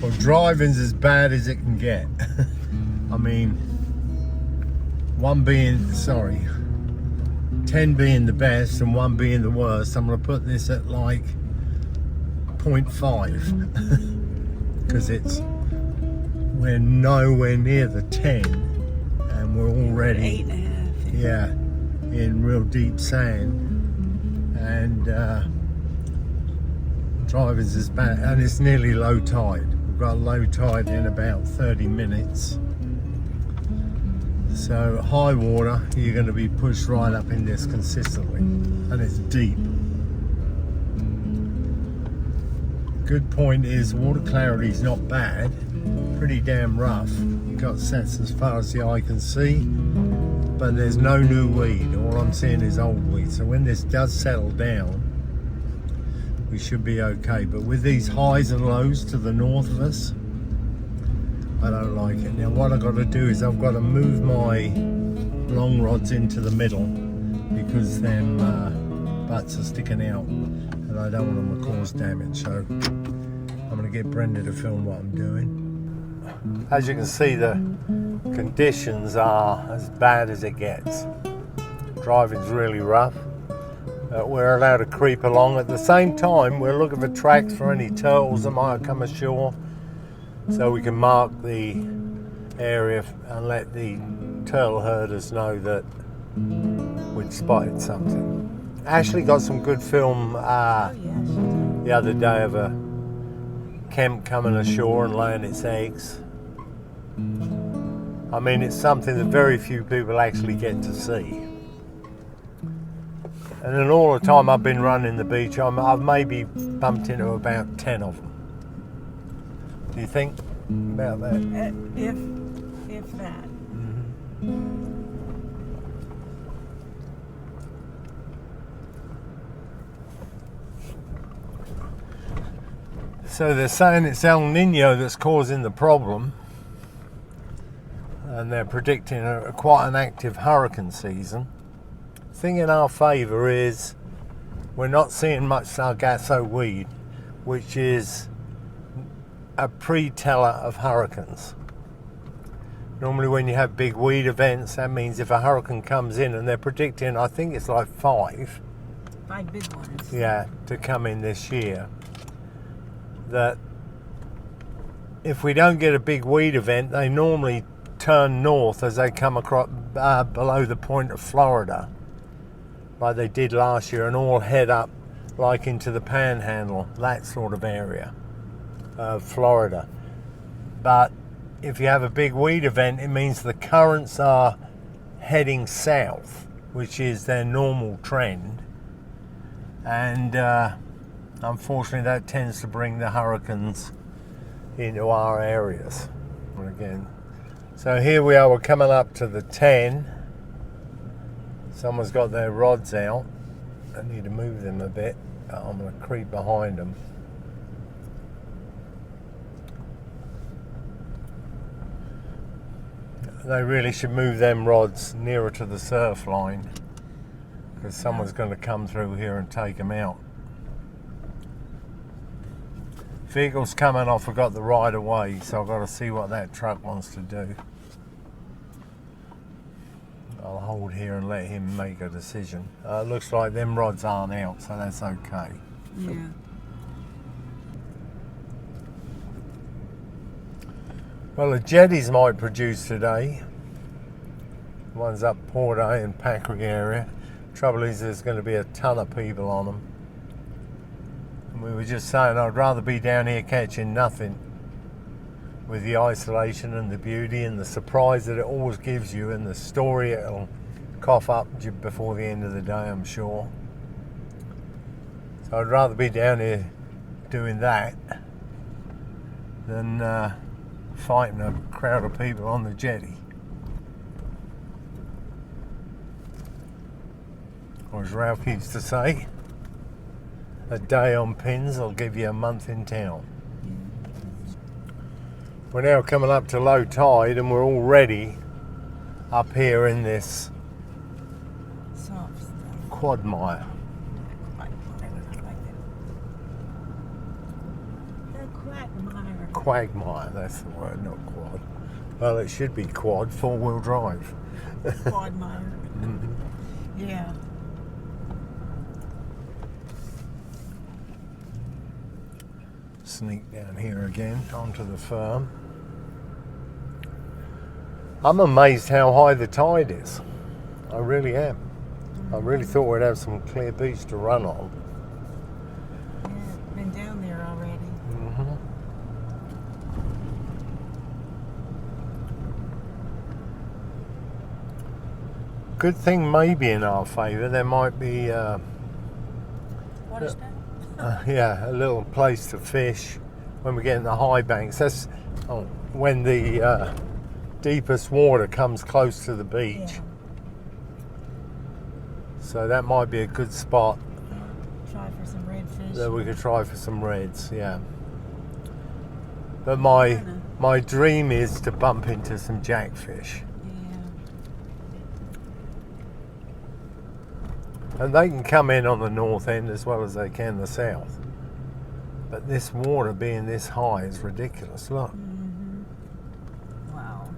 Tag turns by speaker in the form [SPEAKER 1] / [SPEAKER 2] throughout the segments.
[SPEAKER 1] Well, driving's as bad as it can get. I mean, 10 being the best and 1 being the worst. I'm going to put this at like 0.5 because we're nowhere near the 10 and we're already
[SPEAKER 2] 8.5.
[SPEAKER 1] yeah, in real deep sand, and driving's as bad, and it's nearly low tide. We've got low tide in about 30 minutes. So high water, you're going to be pushed right up in this consistently, and it's deep. Good point is water clarity is not bad, pretty damn rough. You've got sets as far as the eye can see, but there's no new weed. All I'm seeing is old weed. So when this does settle down, we should be okay. But with these highs and lows to the north of us, I don't like it. Now what I've got to do is I've got to move my long rods into the middle because them butts are sticking out and I don't want them to cause damage. So I'm going to get Brenda to film what I'm doing. As you can see, the conditions are as bad as it gets. Driving's really rough. We're allowed to creep along. At the same time, we're looking for tracks for any turtles that might come ashore, so we can mark the area and let the turtle herders know that we'd spotted something. Ashley got some good film the other day of a kemp coming ashore and laying its eggs. I mean, it's something that very few people actually get to see. And in all the time I've been running the beach, I've maybe bumped into about 10 of them. Do you think about that?
[SPEAKER 2] If that.
[SPEAKER 1] So they're saying it's El Nino that's causing the problem, and they're predicting quite an active hurricane season. The thing in our favour is we're not seeing much sargasso weed, which is a pre-teller of hurricanes. Normally when you have big weed events, that means if a hurricane comes in, and they're predicting, I think it's like 5
[SPEAKER 2] big ones.
[SPEAKER 1] Yeah, to come in this year, that if we don't get a big weed event, they normally turn north as they come across below the point of Florida, like they did last year, and all head up like into the Panhandle, that sort of area of Florida. But if you have a big weed event, it means the currents are heading south, which is their normal trend, and unfortunately that tends to bring the hurricanes into our areas again. So here we are, we're coming up to the 10. Someone's got their rods out. I need to move them a bit, but I'm going to creep behind them. They really should move them rods nearer to the surf line, because someone's going to come through here and take them out. Vehicle's coming, I forgot the right of way, so I've got to see what that truck wants to do. I'll hold here and let him make a decision. Looks like them rods aren't out, so that's okay.
[SPEAKER 2] Yeah.
[SPEAKER 1] Well, the jetties might produce today. One's up Padre and Padre area. Trouble is, there's going to be a ton of people on them. And we were just saying, I'd rather be down here catching nothing, with the isolation and the beauty and the surprise that it always gives you, and the story it'll cough up before the end of the day, I'm sure. So I'd rather be down here doing that than fighting a crowd of people on the jetty. Or as Ralph used to say, a day on pins will give you a month in town. We're now coming up to low tide, and we're already up here in this quagmire.
[SPEAKER 2] Quagmire.
[SPEAKER 1] Quagmire, that's the word, not quad. Well, it should be quad, four-wheel drive.
[SPEAKER 2] Quagmire. Yeah.
[SPEAKER 1] Sneak down here again onto the farm. I'm amazed how high the tide is. I really am. I really thought we'd have some clear beach to run on.
[SPEAKER 2] Yeah, been down there already.
[SPEAKER 1] Good thing maybe in our favour. There might be
[SPEAKER 2] Water spout?
[SPEAKER 1] yeah, a little place to fish when we get in the high banks. That's when the deepest water comes close to the beach.
[SPEAKER 2] Yeah.
[SPEAKER 1] So that might be a good spot
[SPEAKER 2] Try for some redfish.
[SPEAKER 1] that we could try for some reds, yeah. But my dream is to bump into some jackfish. And they can come in on the north end as well as they can the south. But this water being this high is ridiculous, look.
[SPEAKER 2] Wow.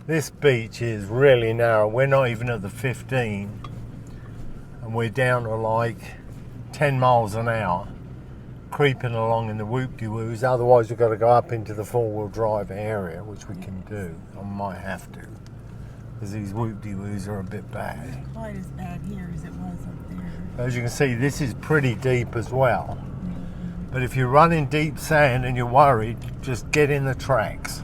[SPEAKER 1] This beach is really narrow. We're not even at the 15. And we're down to like 10 miles an hour, creeping along in the whoop-de-woos. Otherwise we've got to go up into the four-wheel drive area, which we can do. I might have to, because these whoop-de-woos are a bit bad.
[SPEAKER 2] Not quite as bad here as it was up there.
[SPEAKER 1] As you can see, this is pretty deep as well. But if you're running deep sand and you're worried, just get in the tracks.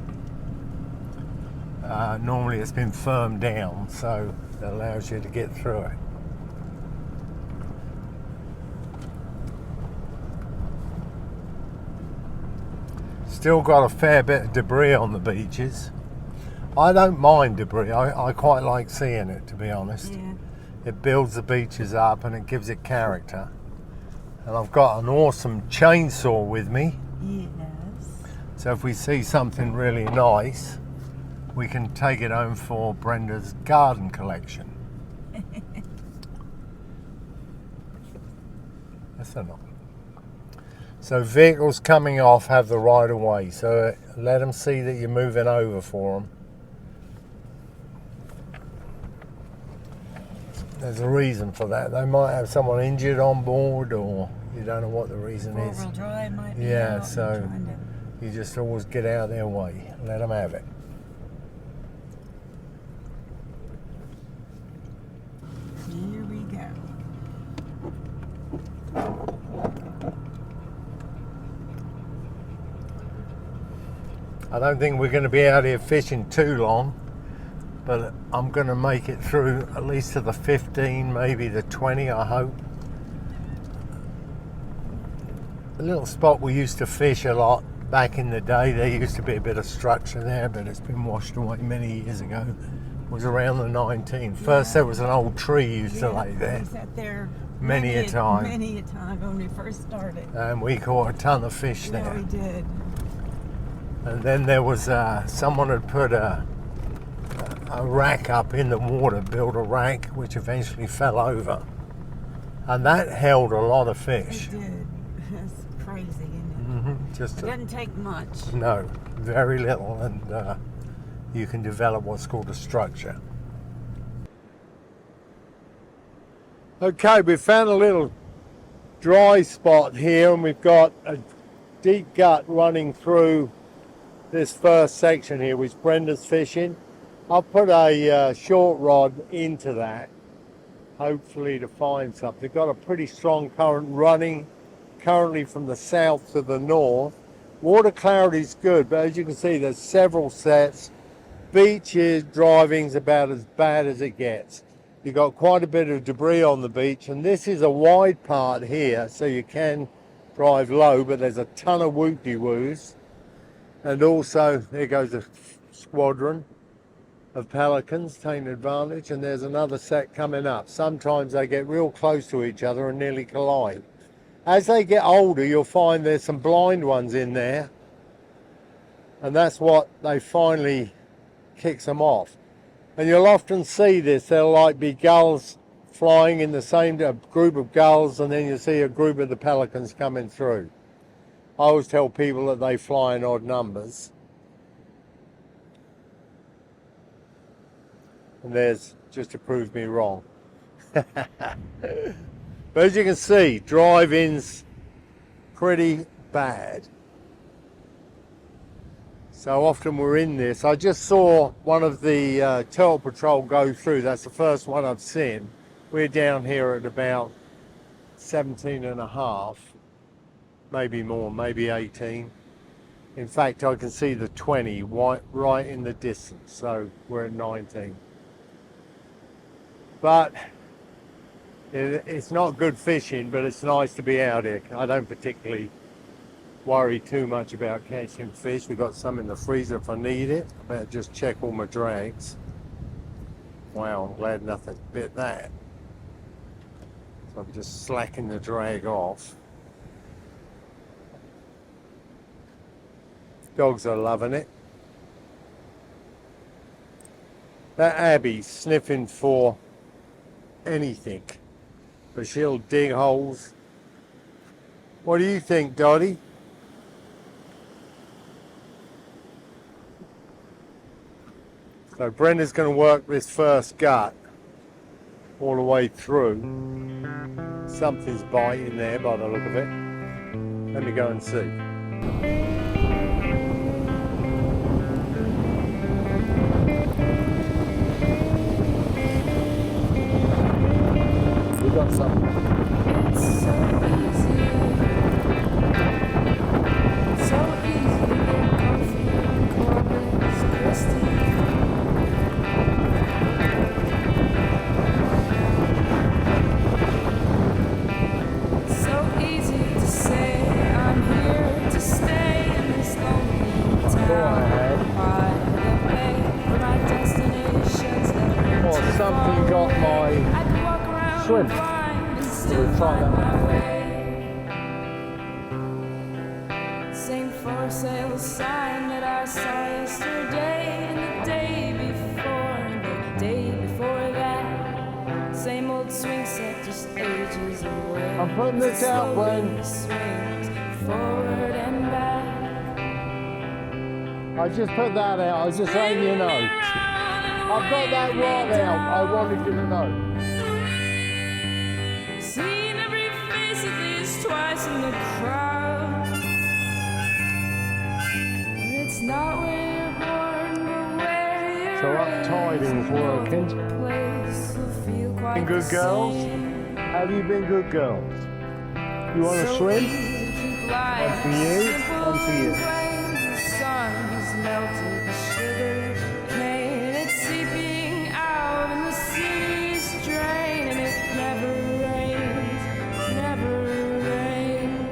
[SPEAKER 1] Normally it's been firmed down, so that allows you to get through it. Still got a fair bit of debris on the beaches. I don't mind debris. I quite like seeing it, to be honest.
[SPEAKER 2] Yeah.
[SPEAKER 1] It builds the beaches up and it gives it character. And I've got an awesome chainsaw with me.
[SPEAKER 2] Yes.
[SPEAKER 1] So if we see something really nice, we can take it home for Brenda's garden collection. That's enough. So vehicles coming off have the right of way. So let them see that you're moving over for them. There's a reason for that. They might have someone injured on board, or you don't know what the reason is.
[SPEAKER 2] Four-wheel drive might be
[SPEAKER 1] Yeah,
[SPEAKER 2] out
[SPEAKER 1] so
[SPEAKER 2] and trying to-
[SPEAKER 1] you just always get out of their way. Let them have it.
[SPEAKER 2] Here we go.
[SPEAKER 1] I don't think we're going to be out here fishing too long, but I'm going to make it through at least to the 15, maybe the 20, I hope. The little spot we used to fish a lot back in the day, there used to be a bit of structure there, but it's been washed away many years ago. It was around the 19th. First there was an old tree used to lay there.
[SPEAKER 2] We sat there
[SPEAKER 1] Many a time.
[SPEAKER 2] Many a time when we first started.
[SPEAKER 1] And we caught a ton of fish
[SPEAKER 2] Yeah,
[SPEAKER 1] there.
[SPEAKER 2] we did.
[SPEAKER 1] And then there was someone had put a rack up in the water, built a rack, which eventually fell over, and that held a lot of fish.
[SPEAKER 2] It did. It's crazy, isn't it?
[SPEAKER 1] Just
[SPEAKER 2] It doesn't take much.
[SPEAKER 1] no, very little, and you can develop what's called a structure. Okay, we found a little dry spot here, and we've got a deep gut running through this first section here, which Brenda's fishing. I'll put a short rod into that, hopefully to find something. Got a pretty strong current running currently from the south to the north. Water clarity's good, but as you can see, there's several sets. Beaches, driving's about as bad as it gets. You've got quite a bit of debris on the beach, and this is a wide part here, so you can drive low, but there's a ton of whoop-de-woos. And also, there goes a squadron of pelicans taking advantage, and there's another set coming up. Sometimes they get real close to each other and nearly collide. As they get older, you'll find there's some blind ones in there, and that's what they finally kicks them off. And you'll often see this. There'll like be gulls flying in the same group of gulls, and then you see a group of the pelicans coming through. I always tell people that they fly in odd numbers. And there's just to prove me wrong. But as you can see, drive-in's pretty bad. So often we're in this. I just saw one of the turtle patrol go through. That's the first one I've seen. We're down here at about 17 and a half, maybe more, maybe 18. In fact, I can see the 20 right in the distance, so we're at 19. But it's not good fishing, but it's nice to be out here. I don't particularly worry too much about catching fish. We've got some in the freezer if I need it. I better just check all my drags. Wow, I'm glad nothing bit that. So I'm just slacking the drag off. Dogs are loving it. That Abby's sniffing for anything, but she'll dig holes. What do you think, Dottie? So Brenda's going to work this first gut all the way through. Something's biting there by the look of it. Let me go and see. We got something.
[SPEAKER 2] It's so easy. So easy to get comfy in Corpus Christi. So easy to say I'm here to stay in this lonely town. By the bay for my destinations never
[SPEAKER 1] Or
[SPEAKER 2] too
[SPEAKER 1] something
[SPEAKER 2] far
[SPEAKER 1] got
[SPEAKER 2] away.
[SPEAKER 1] my
[SPEAKER 2] I could walk around
[SPEAKER 1] shrimp.
[SPEAKER 2] blind and still
[SPEAKER 1] We'll try
[SPEAKER 2] find
[SPEAKER 1] that.
[SPEAKER 2] my way. Same for sale sign that I saw yesterday and the day before and the day before that. Same old swing set, just ages away.
[SPEAKER 1] I'm putting this out when
[SPEAKER 2] swings forward and back.
[SPEAKER 1] I just put that out. I was just letting you know. I've got that right out. I wanted you to know.
[SPEAKER 2] Seen every face at least twice in the crowd. It's not where you're born, but where you're
[SPEAKER 1] So up-tiding's working.
[SPEAKER 2] place will feel quite
[SPEAKER 1] Been good
[SPEAKER 2] the
[SPEAKER 1] girls?
[SPEAKER 2] same.
[SPEAKER 1] Have you been good girls? You want to
[SPEAKER 2] So
[SPEAKER 1] swim?
[SPEAKER 2] easy to keep life
[SPEAKER 1] One for you,
[SPEAKER 2] simple
[SPEAKER 1] one for you.
[SPEAKER 2] and plain. The sun has melted the sugar cane. It's seeping out in the sea's drain, and it never rains, never rains.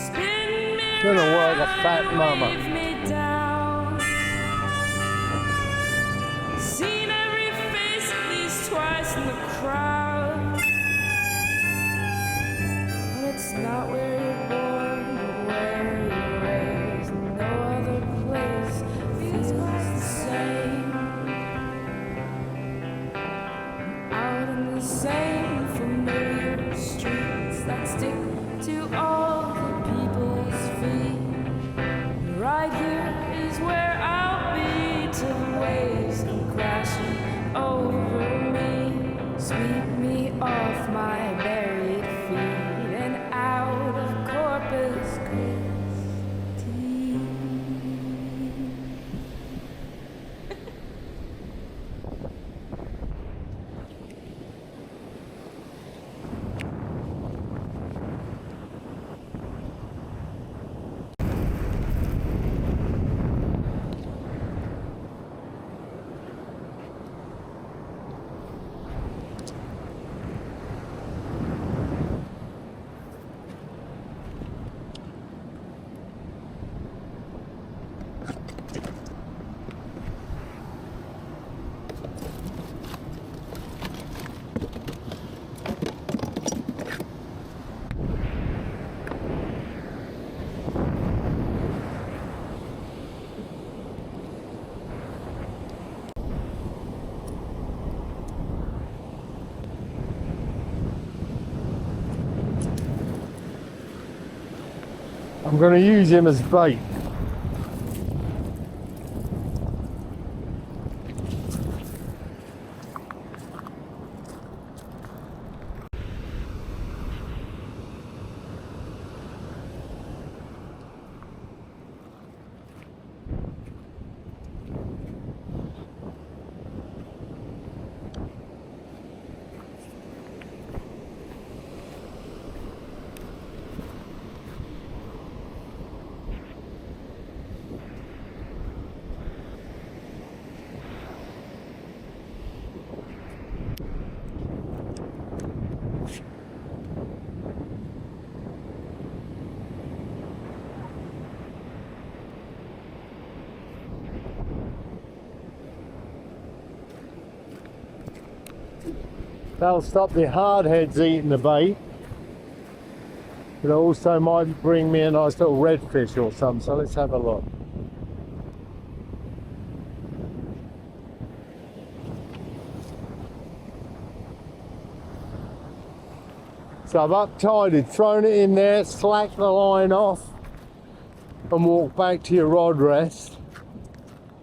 [SPEAKER 2] Spin me
[SPEAKER 1] Gonna work a
[SPEAKER 2] round
[SPEAKER 1] fat
[SPEAKER 2] and
[SPEAKER 1] mama.
[SPEAKER 2] wave me down. Seen every face at least twice in the crowd. And it's not where you're born, but where you're raised. No other place feels the same. Out in the same familiar streets that stick to all the people's feet. Right here
[SPEAKER 1] I'm going to use him as bait. That'll stop the hardheads eating the bait. It also might bring me a nice little redfish or something, so let's have a look. So I've up-tided, thrown it in there, slacked the line off and walked back to your rod rest.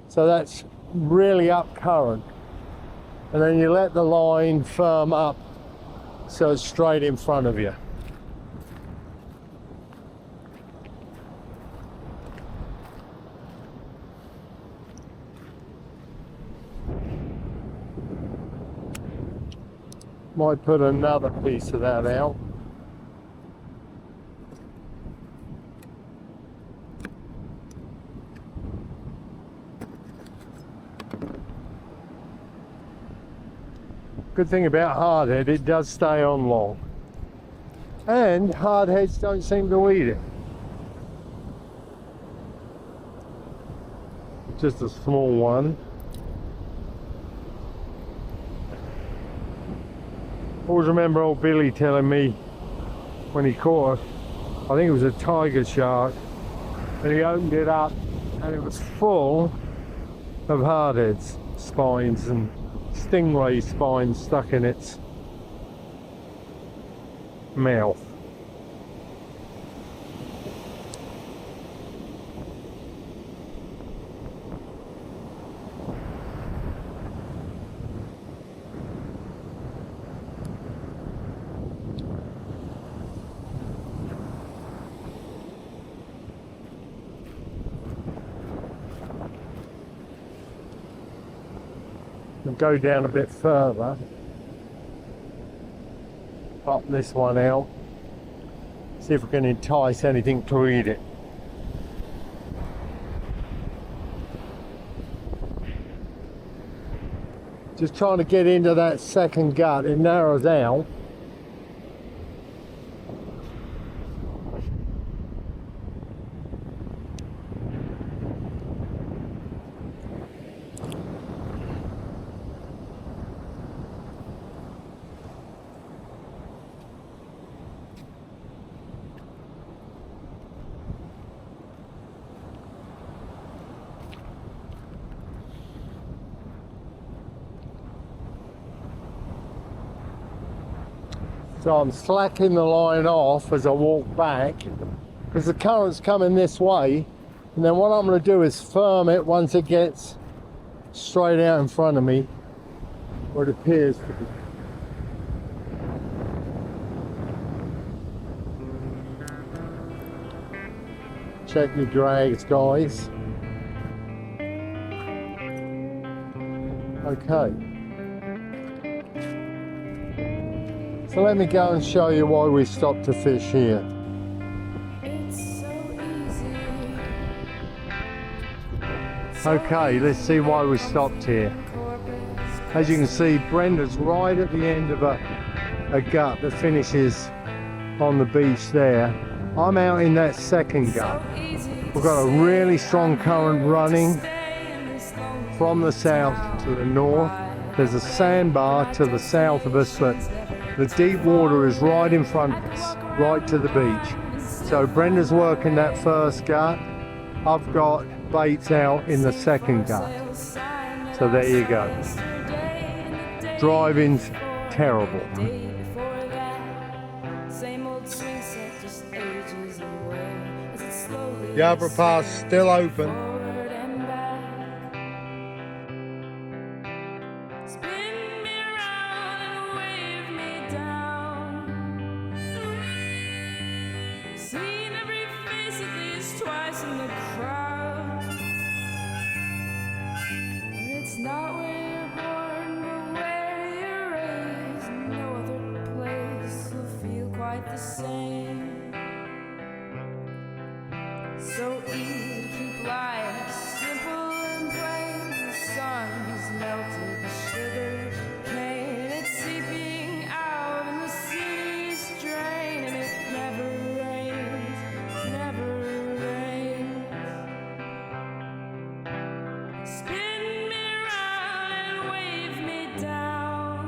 [SPEAKER 1] So that's really up current. And then you let the line firm up so it's straight in front of you. Might put another piece of that out. Good thing about hardhead, it does stay on long. And hardheads don't seem to eat it. Just a small one. Always remember old Billy telling me when he caught, I think it was a tiger shark, and he opened it up and it was full of hardheads, spines and stingray spines stuck in its mouth. And go down a bit further, pop this one out, see if we can entice anything to eat it. Just trying to get into that second gut, it narrows out. So I'm slacking the line off as I walk back because the current's coming this way, and then what I'm going to do is firm it once it gets straight out in front of me, or it appears to be. Check your drags, guys. Okay. So let me go and show you why we stopped to fish here. Okay, let's see why we stopped here. As you can see, Brenda's right at the end of a gut that finishes on the beach there. I'm out in that second gut. We've got a really strong current running from the south to the north. There's a sandbar to the south of us, but the deep water is right in front of us, right to the beach. So Brenda's working that first gut. I've got baits out in the second gut. So there you go. Driving's terrible.
[SPEAKER 2] Same old swing set, just ages away. It's it slowly.
[SPEAKER 1] The overpass still open.
[SPEAKER 2] Forward and back. Spin me around and wave me down. Seen every face at least twice in the crowd. But it's not where you're born, but where you're raised. No other place will feel quite the same. So easy to keep life simple and plain. The sun has melted the sugar cane. It's seeping out in the city's drain, and it never rains, never rains. Spin me round and wave me down.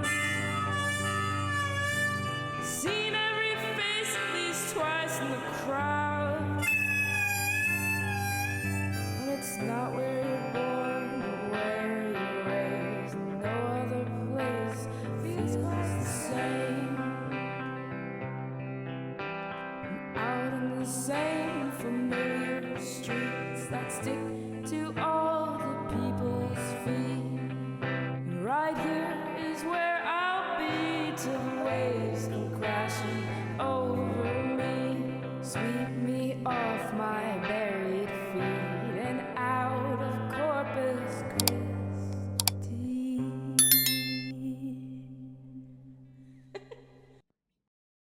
[SPEAKER 2] Seen every face at least twice in the crowd. But it's not where you're born, but where you're raised. No other place feels the same. Out in the same familiar streets that stick to all the people's feet. Right here is where I'll be till the waves go crashing over me. Sweep me off my bare